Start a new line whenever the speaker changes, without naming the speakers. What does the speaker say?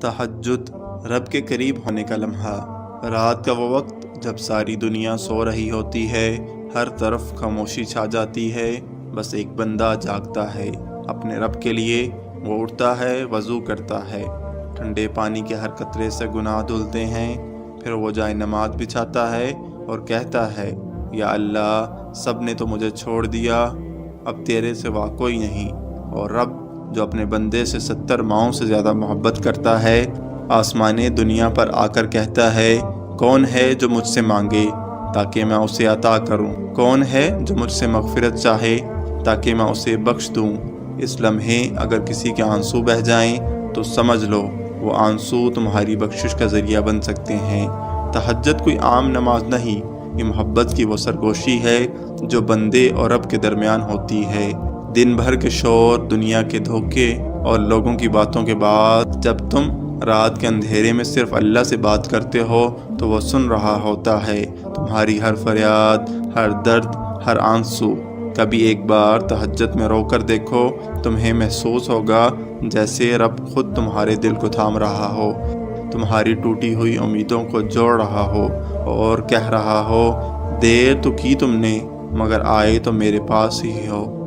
تہجد، رب کے قریب ہونے کا لمحہ۔ رات کا وہ وقت جب ساری دنیا سو رہی ہوتی ہے، ہر طرف خاموشی چھا جاتی ہے، بس ایک بندہ جاگتا ہے اپنے رب کے لیے۔ وہ اٹھتا ہے، وضو کرتا ہے، ٹھنڈے پانی کے ہر قطرے سے گناہ دھلتے ہیں، پھر وہ جائے نماز بچھاتا ہے اور کہتا ہے، یا اللہ، سب نے تو مجھے چھوڑ دیا، اب تیرے سوا کوئی نہیں۔ اور رب جو اپنے بندے سے 70 ماؤں سے زیادہ محبت کرتا ہے، آسمان دنیا پر آ کر کہتا ہے، کون ہے جو مجھ سے مانگے تاکہ میں اسے عطا کروں؟ کون ہے جو مجھ سے مغفرت چاہے تاکہ میں اسے بخش دوں؟ اس لمحے اگر کسی کے آنسو بہہ جائیں تو سمجھ لو وہ آنسو تمہاری بخشش کا ذریعہ بن سکتے ہیں۔ تہجد کوئی عام نماز نہیں، یہ محبت کی وہ سرگوشی ہے جو بندے اور رب کے درمیان ہوتی ہے۔ دن بھر کے شور، دنیا کے دھوکے اور لوگوں کی باتوں کے بعد جب تم رات کے اندھیرے میں صرف اللہ سے بات کرتے ہو تو وہ سن رہا ہوتا ہے تمہاری ہر فریاد، ہر درد، ہر آنسو۔ کبھی ایک بار تہجد میں رو کر دیکھو، تمہیں محسوس ہوگا جیسے رب خود تمہارے دل کو تھام رہا ہو، تمہاری ٹوٹی ہوئی امیدوں کو جوڑ رہا ہو اور کہہ رہا ہو، دیر تو کی تم نے، مگر آئے تو میرے پاس ہی ہو۔